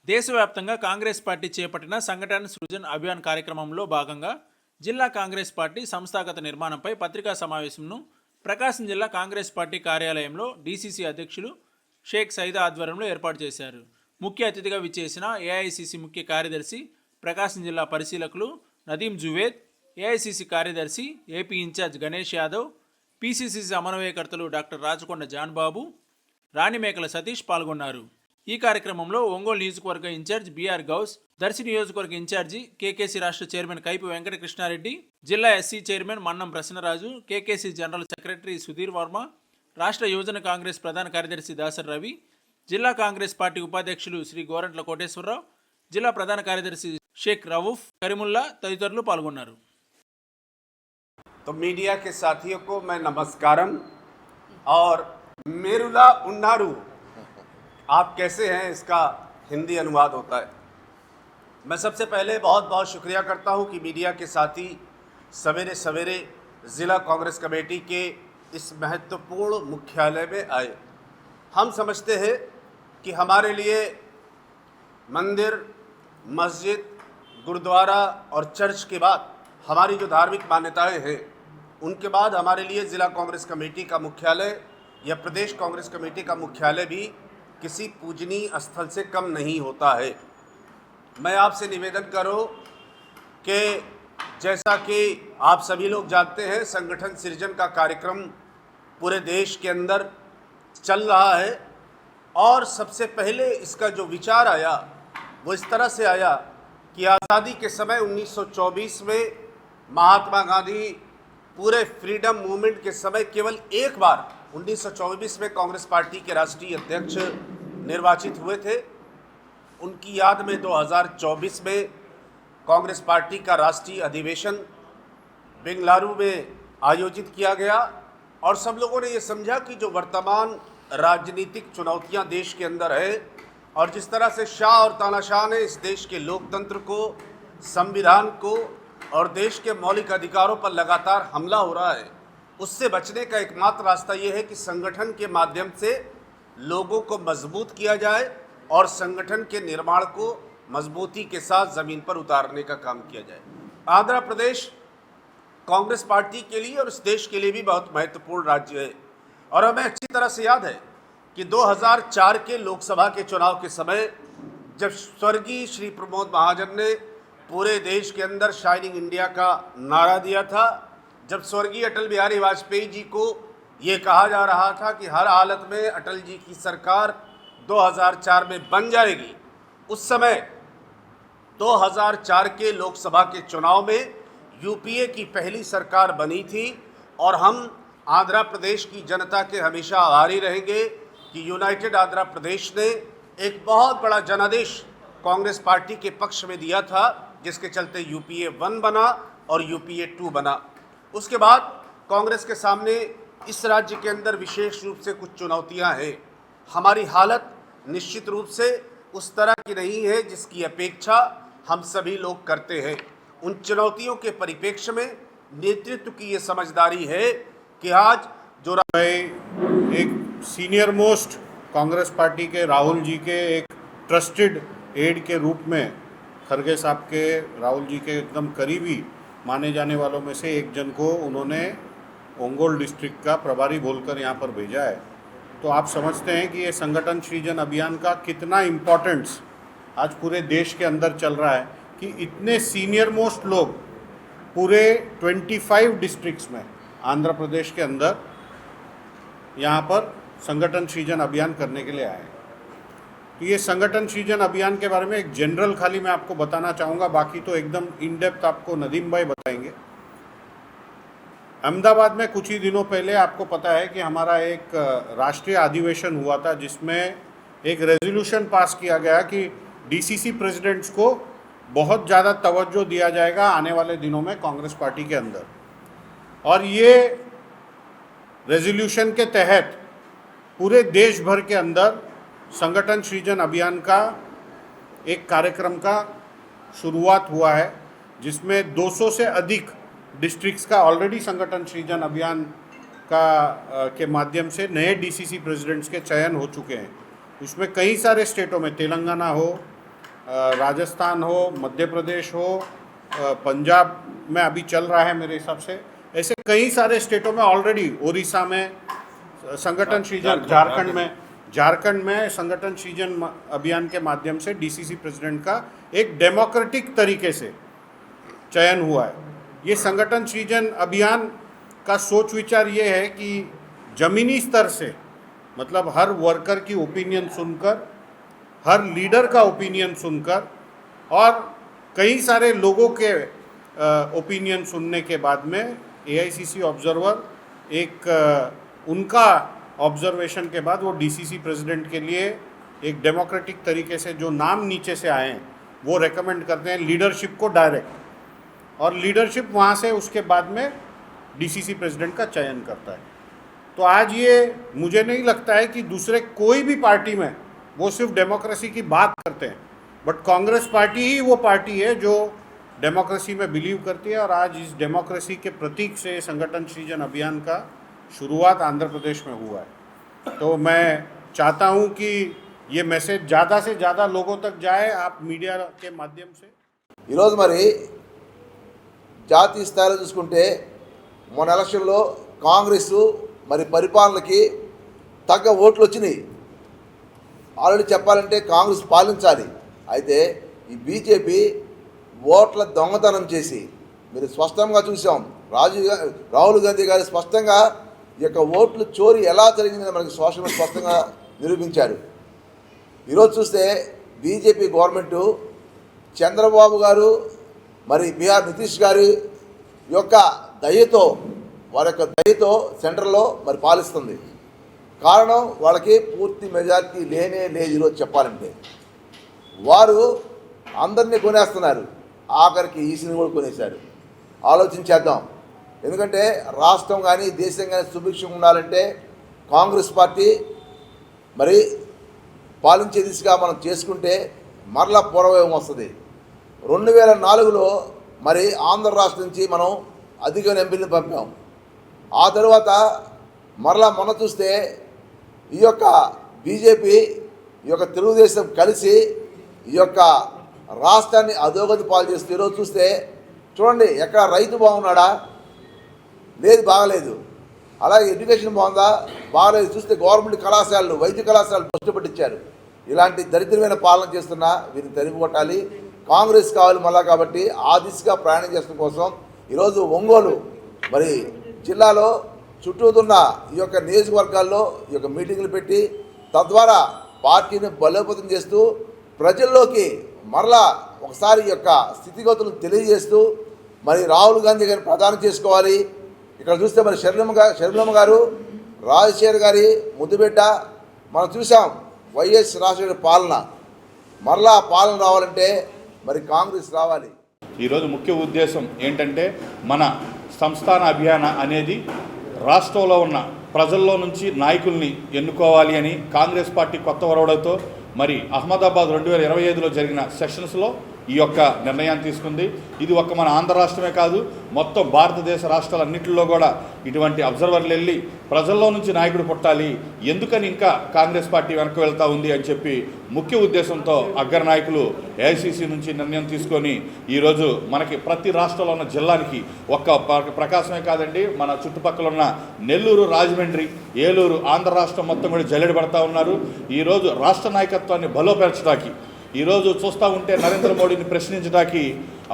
దేశవ్యాప్తంగా కాంగ్రెస్ పార్టీ చేపట్టిన సంఘటన సృజన్ అభియాన్ కార్యక్రమంలో భాగంగా జిల్లా కాంగ్రెస్ పార్టీ సంస్థాగత నిర్మాణంపై పత్రికా సమావేశంను ప్రకాశం జిల్లా కాంగ్రెస్ పార్టీ కార్యాలయంలో డీసీసీ అధ్యక్షులు షేక్ సైదా ఆధ్వర్యంలో ఏర్పాటు చేశారు. ముఖ్య అతిథిగా విచ్చేసిన ఏఐసీసీ ముఖ్య కార్యదర్శి ప్రకాశం జిల్లా పరిశీలకులు నదీం జువేద్, ఏఐసీసీ కార్యదర్శి AP incharge Ganesh Yadav, PCC సమన్వయకర్తలు డాక్టర్ రాచకొండ జాన్బాబు, రాణిమేకల సతీష్ పాల్గొన్నారు. ఈ కార్యక్రమంలో ఒంగోలు నియోజకవర్గ ఇన్ఛార్జ్ బీఆర్ గౌస్, దర్శి నియోజకవర్గ ఇన్ఛార్జి కేకేసీ రాష్ట్ర చైర్మన్ కైపు వెంకటకృష్ణారెడ్డి, జిల్లా SC chairman Mannam Prasannaraju, KKC general secretary Sudhir Varma, రాష్ట్ర యువజన కాంగ్రెస్ ప్రధాన కార్యదర్శి దాసర్ రవి, జిల్లా కాంగ్రెస్ పార్టీ ఉపాధ్యక్షులు శ్రీ గోరంట్ల కోటేశ్వరరావు, జిల్లా ప్రధాన కార్యదర్శి షేక్ రవూఫ్ కరీముల్లా తదితరులు పాల్గొన్నారు. तो मीडिया के साथियों को मैं नमस्कारम और मेरुला उन्नारू आप कैसे हैं इसका हिंदी अनुवाद होता है। मैं सबसे पहले बहुत बहुत शुक्रिया करता हूं कि मीडिया के साथी सवेरे सवेरे ज़िला कांग्रेस कमेटी के इस महत्वपूर्ण मुख्यालय में आए। हम समझते हैं कि हमारे लिए मंदिर, मस्जिद, गुरुद्वारा और चर्च के बाद हमारी जो धार्मिक मान्यताएं हैं उनके बाद हमारे लिए ज़िला कांग्रेस कमेटी का मुख्यालय या प्रदेश कांग्रेस कमेटी का मुख्यालय भी किसी पूजनीय स्थल से कम नहीं होता है। मैं आपसे निवेदन करूं कि जैसा कि आप सभी लोग जानते हैं, संगठन सृजन का कार्यक्रम पूरे देश के अंदर चल रहा है और सबसे पहले इसका जो विचार आया वो इस तरह से आया कि आज़ादी के समय 1924 में महात्मा गांधी पूरे फ्रीडम मूवमेंट के समय केवल एक बार 1924 में कांग्रेस पार्टी के राष्ट्रीय अध्यक्ष निर्वाचित हुए थे। उनकी याद में 2024 में कांग्रेस पार्टी का राष्ट्रीय अधिवेशन बेंगलुरु में आयोजित किया गया और सब लोगों ने ये समझा कि जो वर्तमान राजनीतिक चुनौतियां देश के अंदर है और जिस तरह से शाह और तानाशाह ने इस देश के लोकतंत्र को, संविधान को और देश के मौलिक अधिकारों पर लगातार हमला हो रहा है, उससे बचने का एकमात्र रास्ता ये है कि संगठन के माध्यम से लोगों को मजबूत किया जाए और संगठन के निर्माण को मजबूती के साथ ज़मीन पर उतारने का काम किया जाए। आंध्र प्रदेश कांग्रेस पार्टी के लिए और इस देश के लिए भी बहुत महत्वपूर्ण राज्य है और हमें अच्छी तरह से याद है कि 2004 के लोकसभा के चुनाव के समय जब स्वर्गीय श्री प्रमोद महाजन ने पूरे देश के अंदर शाइनिंग इंडिया का नारा दिया था, जब स्वर्गीय अटल बिहारी वाजपेयी जी को ये कहा जा रहा था कि हर हालत में अटल जी की सरकार 2004 में बन जाएगी, उस समय 2004 के लोकसभा के चुनाव में यूपीए की पहली सरकार बनी थी और हम आंध्र प्रदेश की जनता के हमेशा आभारी रहेंगे कि यूनाइटेड आंध्र प्रदेश ने एक बहुत बड़ा जनादेश कांग्रेस पार्टी के पक्ष में दिया था, जिसके चलते यूपीए 1 बना और यूपीए 2 बना। उसके बाद कांग्रेस के सामने इस राज्य के अंदर विशेष रूप से कुछ चुनौतियां हैं। हमारी हालत निश्चित रूप से उस तरह की नहीं है जिसकी अपेक्षा हम सभी लोग करते हैं। उन चुनौतियों के परिप्रेक्ष्य में नेतृत्व की ये समझदारी है कि आज जो एक सीनियर मोस्ट कांग्रेस पार्टी के राहुल जी के एक ट्रस्टेड एड के रूप में खरगे साहब के, राहुल जी के एकदम करीबी माने जाने वालों में से एक जन को उन्होंने ओंगोल डिस्ट्रिक्ट का प्रभारी बोलकर यहाँ पर भेजा है। तो आप समझते हैं कि ये संगठन सृजन अभियान का कितना इम्पोर्टेंस आज पूरे देश के अंदर चल रहा है कि इतने सीनियर मोस्ट लोग पूरे 25 डिस्ट्रिक्ट्स में आंध्र प्रदेश के अंदर यहाँ पर संगठन सृजन अभियान करने के लिए आए हैं। तो ये संगठन सृजन अभियान के बारे में एक जनरल खाली मैं आपको बताना चाहूँगा, बाकी तो एकदम इन डेप्थ आपको नदीम भाई बताएंगे। अहमदाबाद में कुछ ही दिनों पहले आपको पता है कि हमारा एक राष्ट्रीय अधिवेशन हुआ था जिसमें एक रेजोल्यूशन पास किया गया कि डीसीसी प्रेसिडेंट्स को बहुत ज़्यादा तवज्जो दिया जाएगा आने वाले दिनों में कांग्रेस पार्टी के अंदर। और ये रेजोल्यूशन के तहत पूरे देश भर के अंदर संगठन सृजन अभियान का एक कार्यक्रम का शुरुआत हुआ है, जिसमें 200 से अधिक डिस्ट्रिक्ट्स का ऑलरेडी संगठन सृजन अभियान के माध्यम से नए डीसीसी प्रेसिडेंट्स के चयन हो चुके हैं। उसमें कई सारे स्टेटों में तेलंगाना हो, राजस्थान हो, मध्य प्रदेश हो, पंजाब में अभी चल रहा है मेरे हिसाब से। ऐसे कई सारे स्टेटों में ऑलरेडी, उड़ीसा में संगठन सृजन, झारखंड में संगठन सृजन अभियान के माध्यम से डीसीसी प्रेसिडेंट का एक डेमोक्रेटिक तरीके से चयन हुआ है। ये संगठन सृजन अभियान का सोच विचार ये है कि ज़मीनी स्तर से, मतलब हर वर्कर की ओपिनियन सुनकर, हर लीडर का ओपिनियन सुनकर और कई सारे लोगों के ओपिनियन सुनने के बाद में एआईसीसी ऑब्जर्वर उनका ऑब्जर्वेशन के बाद वो डीसीसी प्रेसिडेंट के लिए एक डेमोक्रेटिक तरीके से जो नाम नीचे से आए हैं वो रेकमेंड करते हैं लीडरशिप को डायरेक्ट, और लीडरशिप वहाँ से उसके बाद में डीसीसी प्रेसिडेंट का चयन करता है। तो आज ये मुझे नहीं लगता है कि दूसरे कोई भी पार्टी में वो सिर्फ डेमोक्रेसी की बात करते हैं, बट कांग्रेस पार्टी ही वो पार्टी है जो डेमोक्रेसी में बिलीव करती है। और आज इस डेमोक्रेसी के प्रतीक से संगठन सृजन अभियान का शुरुआत आंध्र प्रदेश में हुआ है। तो मैं चाहता हूँ कि ये मैसेज ज़्यादा से ज़्यादा लोगों तक जाए, आप मीडिया के माध्यम से। ఈరోజు మరి జాతీయ స్థాయిలో చూసుకుంటే మొన్న ఎలక్షన్లో కాంగ్రెస్ మరి పరిపాలనకి తగ్గ ఓట్లు వచ్చినాయి. ఆల్రెడీ చెప్పాలంటే కాంగ్రెస్ పాలించాలి. అయితే ఈ బీజేపీ ఓట్ల దొంగతనం చేసి మీరు స్పష్టంగా చూసాం. రాహుల్ గాంధీ గారు స్పష్టంగా ఈ యొక్క ఓట్లు చోరీ ఎలా జరిగిందని మనకి సోషల్ స్పష్టంగా నిరూపించారు. ఈరోజు చూస్తే బీజేపీ గవర్నమెంటు చంద్రబాబు గారు మరి బీహార్ నితీష్ గారి యొక్క దయతో, వారి యొక్క దయతో సెంటర్లో మరి పాలిస్తుంది. కారణం వాళ్ళకి పూర్తి మెజారిటీ లేనే లేదు. ఈరోజు చెప్పాలంటే వారు అందరినీ కొనేస్తున్నారు, ఆఖరికి ఈసీని కూడా కొనేశారు. ఆలోచించేద్దాం. ఎందుకంటే రాష్ట్రం కానీ దేశం కానీ సుభిక్షంగా ఉండాలంటే కాంగ్రెస్ పార్టీ మరి పాలించే దిశగా మనం చేసుకుంటే మరలా పూర్వవేగం వస్తుంది. 2004లో మరి ఆంధ్ర రాష్ట్రం నుంచి మనం అధిక ఎంపీలను పంపాం. ఆ తర్వాత మరలా మొన్న చూస్తే ఈ యొక్క బీజేపీ, ఈ యొక్క తెలుగుదేశం కలిసి ఈ యొక్క రాష్ట్రాన్ని అధోగతి పాలు చేస్తూ ఈరోజు చూస్తే చూడండి, ఎక్కడ రైతు బాగున్నాడా? లేదు, బాగలేదు. అలాగే ఎడ్యుకేషన్ బాగుందా? బాగలేదు. చూస్తే గవర్నమెంట్ కళాశాలలు, వైద్య కళాశాలలు భ్రష్టు పట్టించారు. ఇలాంటి దరిద్రమైన పాలన చేస్తున్నా వీరిని తరిమి కొట్టాలి. కాంగ్రెస్ కావాలి మళ్ళా. కాబట్టి ఆ దిశగా ప్రయాణం చేయడం కోసం ఈరోజు ఒంగోలు మరి జిల్లాలో చుట్టూతున్న ఈ యొక్క నియోజకవర్గాల్లో ఈ యొక్క మీటింగులు పెట్టి తద్వారా పార్టీని బలోపేతం చేస్తూ ప్రజల్లోకి మరలా ఒకసారి ఈ యొక్క స్థితిగతులను తెలియజేస్తూ మరి రాహుల్ గాంధీ గారిని ప్రధానం చేసుకోవాలి. ఇక్కడ చూస్తే మరి షర్మిలమ్మ గారు, రాజశేఖర్ గారి ముద్దుబిడ్డ మనం చూసాం. వైఎస్ రాజశేఖర్ పాలన, మరలా పాలన రావాలంటే మరి కాంగ్రెస్ రావాలి. ఈరోజు ముఖ్య ఉద్దేశం ఏంటంటే మన సంస్థాన అభియాన అనేది రాష్ట్రంలో ఉన్న ప్రజల్లో నుంచి నాయకుల్ని ఎన్నుకోవాలి అని కాంగ్రెస్ పార్టీ కొత్త ఒరవడితో మరి అహ్మదాబాద్ 2025లో జరిగిన సెషన్స్లో ఈ యొక్క నిర్ణయాన్ని తీసుకుంది. ఇది ఒక్క మన ఆంధ్ర రాష్ట్రమే కాదు, మొత్తం భారతదేశ రాష్ట్రాలన్నింటిలో కూడా ఇటువంటి అబ్జర్వర్లు వెళ్ళి ప్రజల్లో నుంచి నాయకుడు పుట్టాలి, ఎందుకని ఇంకా కాంగ్రెస్ పార్టీ వెనక్కి వెళ్తూ ఉంది అని చెప్పి ముఖ్య ఉద్దేశంతో అగ్ర నాయకులు ఏఐసిసి నుంచి నిర్ణయం తీసుకొని ఈరోజు మనకి ప్రతి రాష్ట్రంలో ఉన్న జిల్లానికి ఒక్క ప్రకాశమే కాదండి, మన చుట్టుపక్కల ఉన్న నెల్లూరు, రాజమండ్రి, ఏలూరు, ఆంధ్ర రాష్ట్రం మొత్తం కూడా జల్లెడ పడతా ఉన్నారు. ఈరోజు రాష్ట్ర నాయకత్వాన్ని బలోపరచడానికి, ఈరోజు చూస్తూ ఉంటే నరేంద్ర మోడీని ప్రశ్నించడానికి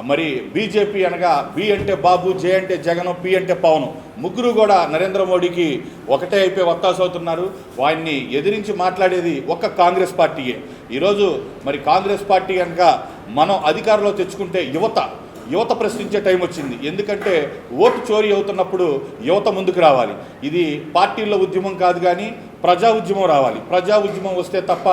మరి బీజేపీ అనగా బి అంటే బాబు, జే అంటే జగన్, పి అంటే పవన్, ముగ్గురు కూడా నరేంద్ర మోడీకి ఒకటే అయిపోయి వత్తాసు అవుతున్నారు. వారిని ఎదిరించి మాట్లాడేది ఒక్క కాంగ్రెస్ పార్టీయే. ఈరోజు మరి కాంగ్రెస్ పార్టీ కనుక మనం అధికారంలో తెచ్చుకుంటే యువత ప్రశ్నించే టైం వచ్చింది. ఎందుకంటే ఓటు చోరీ అవుతున్నప్పుడు యువత ముందుకు రావాలి. ఇది పార్టీల్లో ఉద్యమం కాదు కానీ ప్రజా ఉద్యమం రావాలి. ప్రజా ఉద్యమం వస్తే తప్ప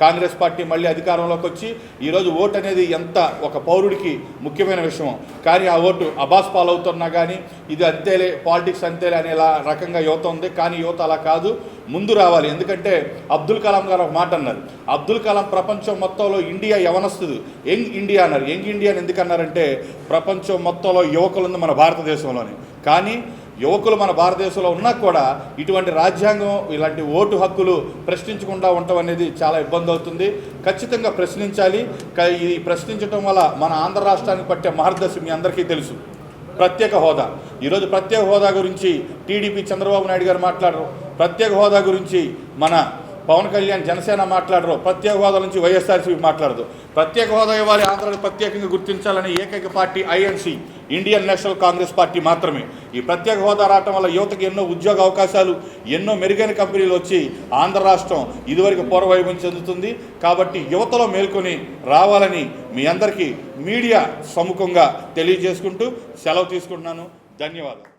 కాంగ్రెస్ పార్టీ మళ్ళీ అధికారంలోకి వచ్చి ఈరోజు ఓటు అనేది ఎంత ఒక పౌరుడికి ముఖ్యమైన విషయం, కానీ ఆ ఓటు అబాస్ పాలవుతున్నా కానీ ఇది అంతేలే, పాలిటిక్స్ అంతేలే అనేలా రకంగా యువత ఉంది. కానీ యువత అలా కాదు, ముందు రావాలి. ఎందుకంటే అబ్దుల్ కలాం గారు ఒక మాట అన్నారు. అబ్దుల్ కలాం ప్రపంచం మొత్తంలో ఇండియా యవనస్తుడు, యంగ్ ఇండియా అన్నారు. యంగ్ ఇండియా అని ఎందుకన్నారంటే ప్రపంచం మొత్తంలో యువకులు ఉంది మన భారతదేశంలోనే. కానీ యువకులు మన భారతదేశంలో ఉన్నా కూడా ఇటువంటి రాజ్యాంగం ఇలాంటి ఓటు హక్కులు ప్రశ్నించకుండా ఉండటం అనేది చాలా ఇబ్బంది అవుతుంది. ఖచ్చితంగా ప్రశ్నించాలి. ఇది ప్రశ్నించడం వల్ల మన ఆంధ్ర రాష్ట్రానికి పట్టే మార్గదర్శి మీ అందరికీ తెలుసు. ప్రత్యేక హోదా, ఈరోజు ప్రత్యేక హోదా గురించి టీడీపీ చంద్రబాబు నాయుడు గారు మాట్లాడరు. ప్రత్యేక హోదా గురించి మన పవన్ కళ్యాణ్ జనసేన మాట్లాడరు. ప్రత్యేక హోదా నుంచి వైఎస్ఆర్సీపీ మాట్లాడదు. ప్రత్యేక హోదా ఇవ్వాలి, ఆంధ్రాని ప్రత్యేకంగా గుర్తించాలని ఏకైక party INC, Indian national Congress party మాత్రమే. ఈ ప్రత్యేక హోదా రావటం వల్ల యువతకి ఎన్నో ఉద్యోగ అవకాశాలు, ఎన్నో మెరుగైన కంపెనీలు వచ్చి ఆంధ్ర రాష్ట్రం ఇదివరకు పూర్వవైభవం చెందుతుంది. కాబట్టి యువతలో మేల్కొని రావాలని మీ అందరికీ మీడియా సముఖంగా తెలియజేసుకుంటూ సెలవు తీసుకుంటున్నాను. ధన్యవాదాలు.